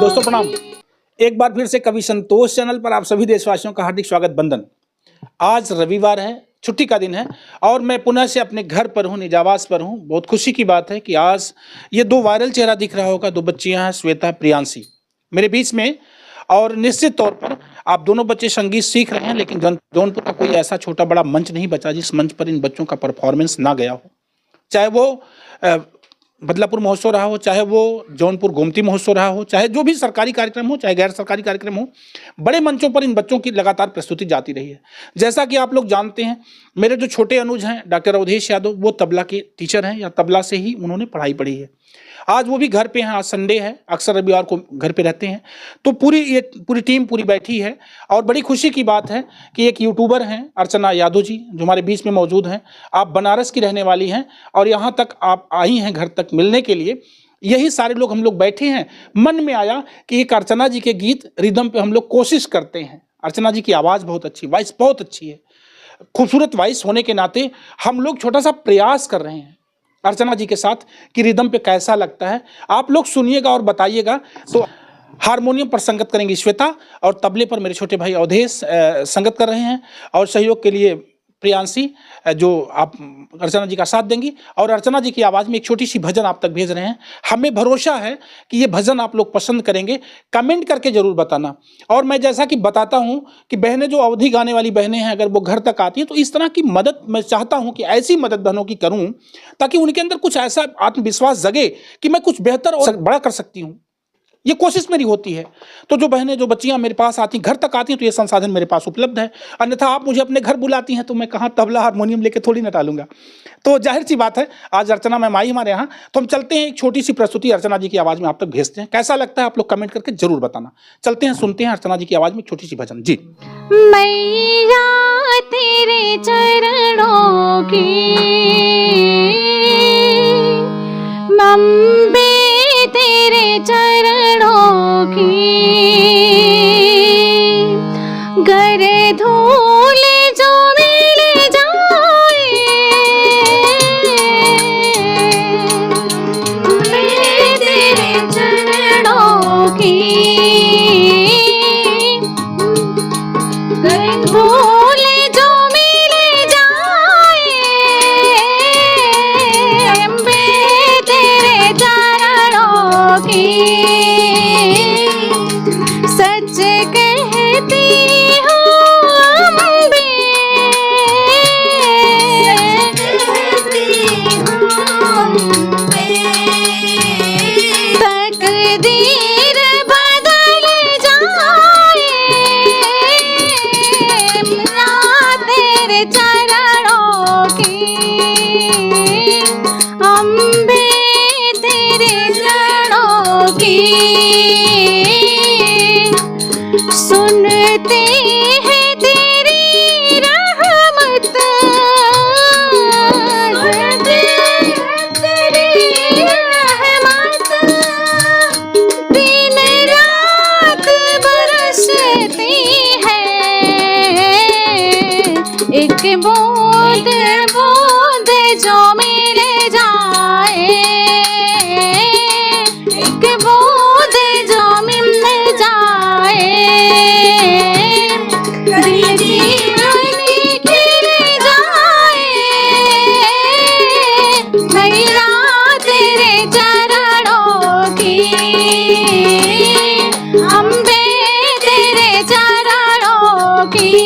दोस्तों प्रणाम। एक बार फिर से कवि संतोष चैनल पर आप सभी देशवासियों का हार्दिक स्वागत बंदन। आज रविवार है, छुट्टी का दिन है और मैं पुनः से अपने घर पर हूँ, निजावास पर हूँ। बहुत खुशी की बात है कि आज ये दो वायरल चेहरा दिख रहा होगा, दो बच्चियाँ हैं, श्वेता प्रियांशी मेरे बीच में। और निश्चित तौर पर आप दोनों बच्चे संगीत सीख रहे हैं, लेकिन जौनपुर का कोई ऐसा छोटा बड़ा मंच नहीं बचा जिस मंच पर इन बच्चों का परफॉर्मेंस ना गया हो। चाहे वो बदलापुर महोत्सव रहा हो, चाहे वो जौनपुर गोमती महोत्सव रहा हो, चाहे जो भी सरकारी कार्यक्रम हो, चाहे गैर सरकारी कार्यक्रम हो, बड़े मंचों पर इन बच्चों की लगातार प्रस्तुति जाती रही है। जैसा कि आप लोग जानते हैं, मेरे जो छोटे अनुज हैं डॉक्टर अवधेश यादव, वो तबला के टीचर हैं या तबला से ही उन्होंने पढ़ाई पढ़ी है। आज वो भी घर पे हैं, आज संडे है, अक्सर रविवार को घर पे रहते हैं। तो पूरी टीम पूरी बैठी है और बड़ी खुशी की बात है कि एक यूट्यूबर हैं अर्चना यादव जी, जो हमारे बीच में मौजूद हैं। आप बनारस की रहने वाली हैं और यहाँ तक आप आई हैं घर तक मिलने के लिए। यही सारे लोग हम लोग बैठे हैं, मन में आया कि एक अर्चना जी के गीत रिदम पे हम लोग कोशिश करते हैं। अर्चना जी की आवाज़ बहुत अच्छी, वॉइस बहुत अच्छी है, खूबसूरत वॉइस होने के नाते हम लोग छोटा सा प्रयास कर रहे हैं अर्चना जी के साथ कि रिदम पे कैसा लगता है। आप लोग सुनिएगा और बताइएगा। तो हारमोनियम पर संगत करेंगी श्वेता और तबले पर मेरे छोटे भाई अवधेश संगत कर रहे हैं और सहयोग के लिए प्रियांशी, जो आप अर्चना जी का साथ देंगी। और अर्चना जी की आवाज़ में एक छोटी सी भजन आप तक भेज रहे हैं। हमें भरोसा है कि ये भजन आप लोग पसंद करेंगे, कमेंट करके ज़रूर बताना। और मैं जैसा कि बताता हूँ कि बहनें जो अवधि गाने वाली बहनें हैं, अगर वो घर तक आती हैं तो इस तरह की मदद मैं चाहता हूँ कि ऐसी मदद बहनों की करूँ ताकि उनके अंदर कुछ ऐसा आत्मविश्वास जगे कि मैं कुछ बेहतर और बड़ा कर सकती हूँ। ये कोशिश मेरी होती है। तो जो बहनें, जो बच्चियां मेरे पास आती, घर तक आती हैं, तो ये संसाधन मेरे पास उपलब्ध है। अन्यथा आप मुझे अपने घर बुलाती हैं तो मैं कहाँ तबला हारमोनियम लेके थोड़ी ना टालूंगा। तो जाहिर सी बात है, आज अर्चना मैम आई हमारे यहाँ, तो हम चलते हैं, एक छोटी सी प्रस्तुति अर्चना जी की आवाज़ में आप तक भेजते हैं। कैसा लगता है आप लोग कमेंट करके जरूर बताना। चलते हैं, सुनते हैं अर्चना जी की आवाज़ में छोटी सी भजन। जी। मैया तेरे चरणों की, अम्बे तेरे चरणों की, गर धूल जो मिल जाए, मैं तेरे चरणों की, गर धूल जो मिल जाए, अम्बे तेरे चरणों की, सच कहती हूँ अम्बे, तकदीर बदल जाए, ना तेरे चरणों की, अम्बे तेरे चरणों की, सुनते हैं तेरी रहमत, तेरी रहमत दिन रात बरसती है, एक बूंद बूंद जो मिल जाए, एक बूंद जो मिल जाए, दिल जीवन खिल जाए, मैया तेरे चरणों की, अम्बे तेरे चरणों की।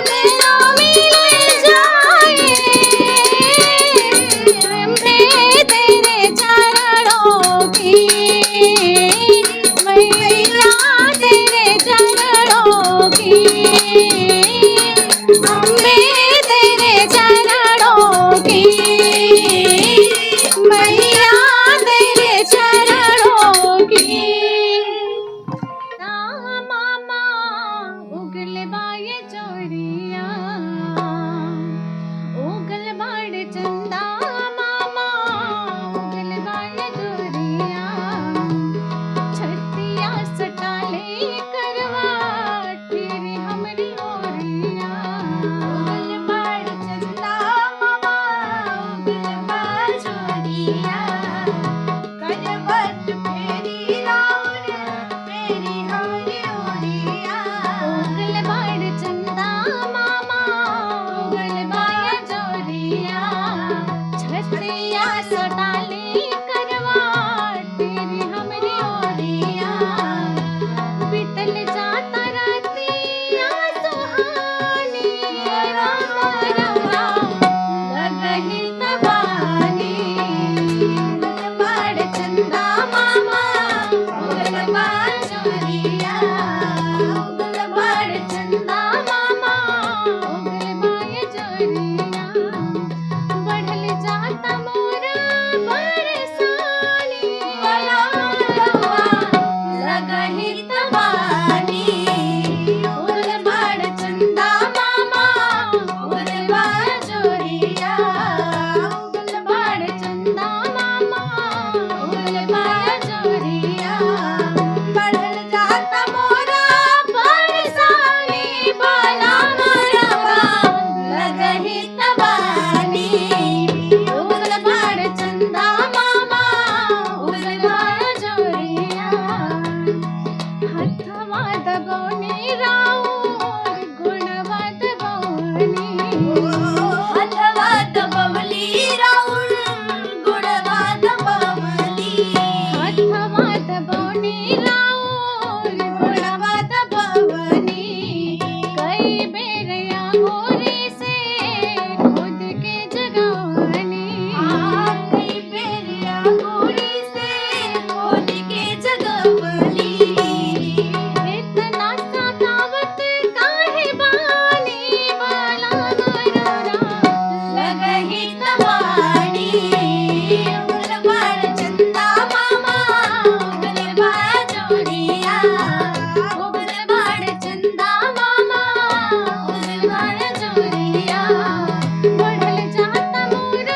तेरा मिल जाए मैं तेरे चरणों की मैया तेरे चरणों की अम्बे तेरे चरणों की मैया तेरे चरणों की मामा उगल बाय जोड़िया उगल बाड़ चंदा मामा उगल बाय जोड़िया छतिया सटाले करवा तेरी हमरी ओरिया उगल बाड़ चंदा मामा उगल बाड़ जोड़िया करवट फेरी राउर मेरी हमरी ओरिया उगल बाड़ चंदा मामा उगल बाय जोड़िया छतिया सटाले करवा तेरी हमरी ओरिया बितल जाता रातिया सुहानी राम राम लगही तबानी उगल बाड़ चंदा मामा उगल बाड़ जोड़िया उगल बाड़ चंदा मामा उगल बाय जोड़िया बढ़ल जाता मोर बरसानी लगही तबानी उगल बाड़ चंदा मामा उगल बाड़ जोड़िया उगल बाड़ चंदा मामा उगल बाड़ जोड़िया बढ़ल जाता मोरा बरसानी बाला मरवा लगही तबानी उगल बाड़ चंदा मामा उगल बाड़ जोड़िया हथवा दबोनी राउर गुणवा दबोनी हथवा दबवली राउर गुणवा दबवली हथवा दबोनी राउर गुणवा दबवनी कई बेरिया गोरी से खुद के जगवनी कई बेरिया गोरी से खुद के जगवली इतना सतावत काहे बानी बाला मररा लगही तबानी उगल बाड़ चंदा मामा उगल बाड़ जोड़िया उगल बाड़ चंदा मामा उगल बाड़ जोड़िया बढ़ल जाता मोर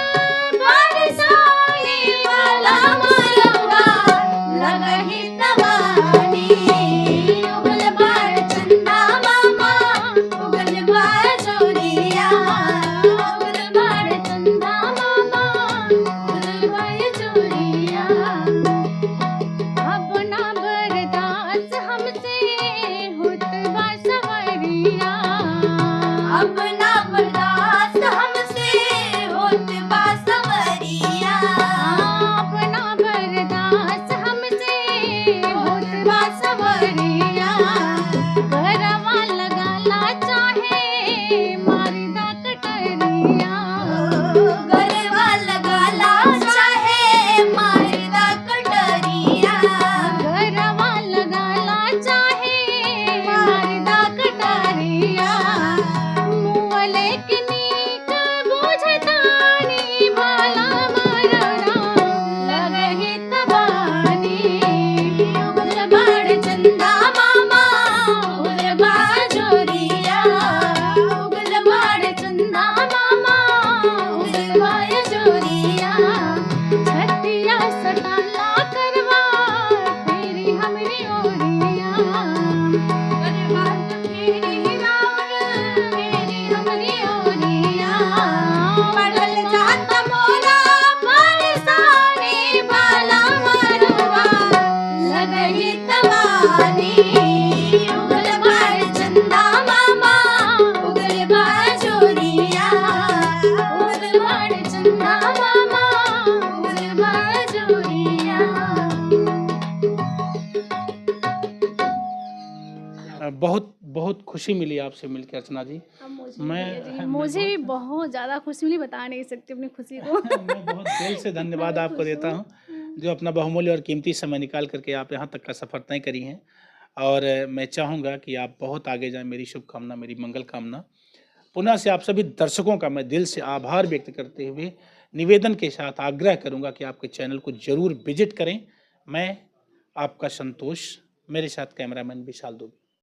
बरसानी वाला मरवा लगही तबानी उगल बाड़ चंदा मामा उगल बाड़ जोड़िया उगल बाड़ चंदा मामा उगल बाड़ जोड़िया अब ना बर्दाश्त हमसे होत बा सवरिया अब ना बर्दाश्त हमसे होत बा सवरिया अब ना बर्दाश्त हमसे होत बा सवरिया गरवा लगाला चाहे मारदा कटरिया गरवा लगाला चाहे मारदा कटरिया गरवा लगाला चाहे मारदा कटरिया मुँहले के नीक बुझतानी बाला मररा लगही तबानी उगल बाड़ चंदा मामा उगल बाड़ जोड़िया उगल बाड़ चंदा मामा उगल बाड़ जोड़िया छतिया सटाला करवा तेरी हमरी ओरिया करवा फेरी राउर मेरी हमरी ओरिया बढ़ल जाता मोरा बरसानी बाला मरवा लगही तबानी उगल बाड़ चंदा मामा उगल बाड़ जोड़िया उगल बाड़ चंदा मामा उगल बाड़ जोड़िया बहुत बहुत खुशी मिली आपसे मिलकर अर्चना जी। अब मुझे मैं- जी, मैं मुझे भी बहुत ज़्यादा खुशी मिली, बता नहीं सकती अपनी खुशी को। मैं बहुत दिल से धन्यवाद मैं आपको खुश देता हूँ। हूँ जो अपना बहुमूल्य और कीमती समय निकाल करके आप यहाँ तक का सफ़र तय करी हैं। और मैं चाहूँगा कि आप बहुत आगे जाएं। मेरी शुभकामना, मेरी मंगल कामना। पुनः से आप सभी दर्शकों का मैं दिल से आभार व्यक्त करते हुए निवेदन के साथ आग्रह करूँगा कि आपके चैनल को ज़रूर विजिट करें। मैं आपका संतोष, मेरे साथ कैमरामैन विशाल दुबे।